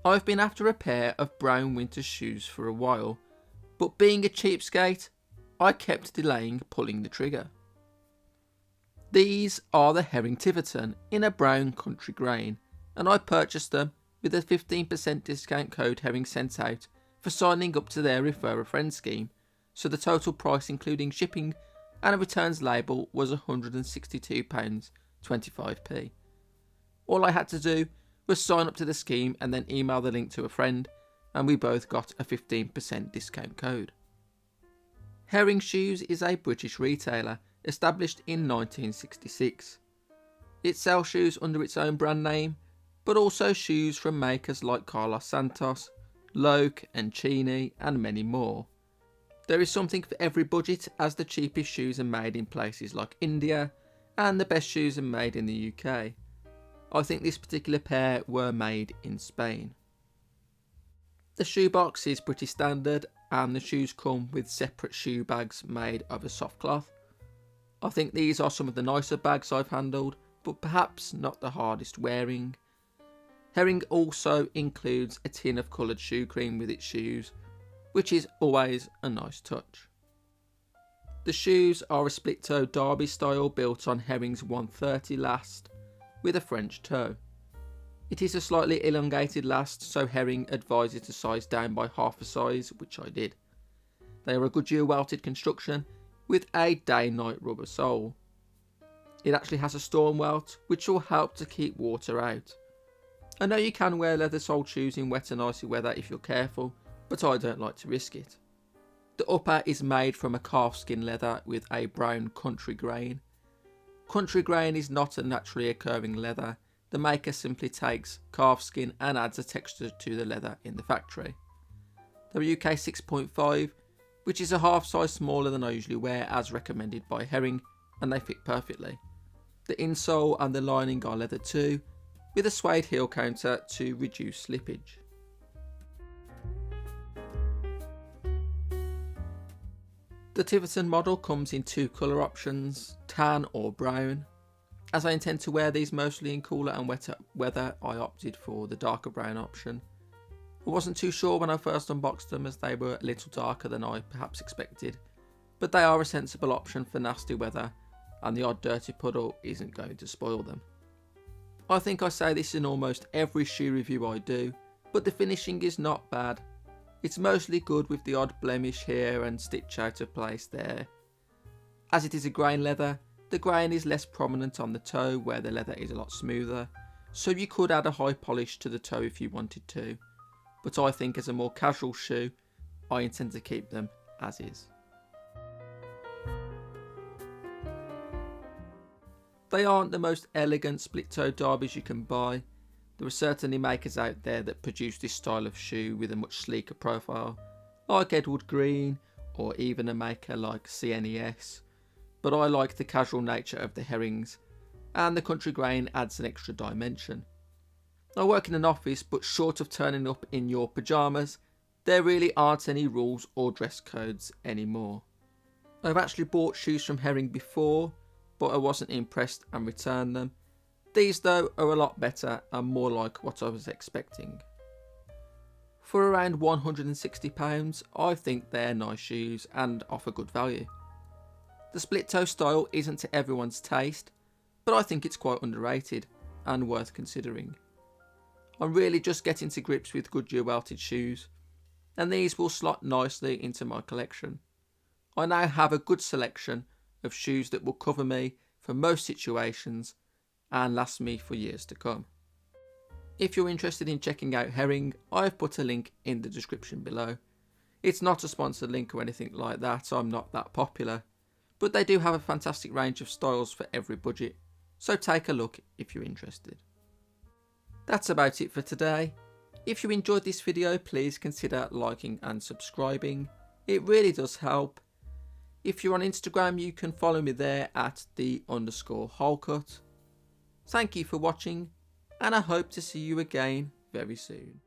I've been after a pair of brown winter shoes for a while, but being a cheapskate, I kept delaying pulling the trigger. These are the Herring Tiverton in a brown country grain, and I purchased them with a 15% discount code Herring sent out for signing up to their Refer a Friend scheme, so the total price including shipping and a returns label was £162.25. All I had to do was sign up to the scheme and then email the link to a friend, and we both got a 15% discount code. Herring Shoes is a British retailer established in 1966. It sells shoes under its own brand name, but also shoes from makers like Carlos Santos, Loke and Chini and many more. There is something for every budget, as the cheapest shoes are made in places like India and the best shoes are made in the UK. I think this particular pair were made in Spain. The shoebox is pretty standard and the shoes come with separate shoe bags made of a soft cloth. I think these are some of the nicer bags I've handled, but perhaps not the hardest wearing. Herring also includes a tin of coloured shoe cream with its shoes, which is always a nice touch. The shoes are a split-toe derby style built on Herring's 130 last with a French toe. It is a slightly elongated last, so Herring advises to size down by half a size, which I did. They are a Goodyear welted construction with a day-night rubber sole. It actually has a storm welt, which will help to keep water out. I know you can wear leather-soled shoes in wet and icy weather if you're careful, but I don't like to risk it. The upper is made from a calfskin leather with a brown country grain. Country grain is not a naturally occurring leather. The maker simply takes calfskin and adds a texture to the leather in the factory. They're UK 6.5, which is a half size smaller than I usually wear as recommended by Herring, and they fit perfectly. The insole and the lining are leather too, with a suede heel counter to reduce slippage. The Tiverton model comes in two colour options, tan or brown. As I intend to wear these mostly in cooler and wetter weather, I opted for the darker brown option. I wasn't too sure when I first unboxed them, as they were a little darker than I perhaps expected, but they are a sensible option for nasty weather, and the odd dirty puddle isn't going to spoil them. I think I say this in almost every shoe review I do, but the finishing is not bad. It's mostly good with the odd blemish here and stitch out of place there. As it is a grain leather, the grain is less prominent on the toe where the leather is a lot smoother, so you could add a high polish to the toe if you wanted to, but I think as a more casual shoe, I intend to keep them as is. They aren't the most elegant split-toe derbies you can buy. There are certainly makers out there that produce this style of shoe with a much sleeker profile, like Edward Green or even a maker like CNES, but I like the casual nature of the Herrings, and the country grain adds an extra dimension. I work in an office, but short of turning up in your pyjamas, there really aren't any rules or dress codes anymore. I've actually bought shoes from Herring before, but I wasn't impressed and returned them. These though are a lot better and more like what I was expecting. For around £160, I think they're nice shoes and offer good value. The split toe style isn't to everyone's taste, but I think it's quite underrated and worth considering. I'm really just getting to grips with Goodyear welted shoes, and these will slot nicely into my collection. I now have a good selection of shoes that will cover me for most situations and last me for years to come. If you're interested in checking out Herring, I've put a link in the description below. It's not a sponsored link or anything like that, I'm not that popular, but they do have a fantastic range of styles for every budget, so take a look if you're interested. That's about it for today. If you enjoyed this video, please consider liking and subscribing. It really does help. If you're on Instagram, you can follow me there at @_holecut. Thank you for watching, and I hope to see you again very soon.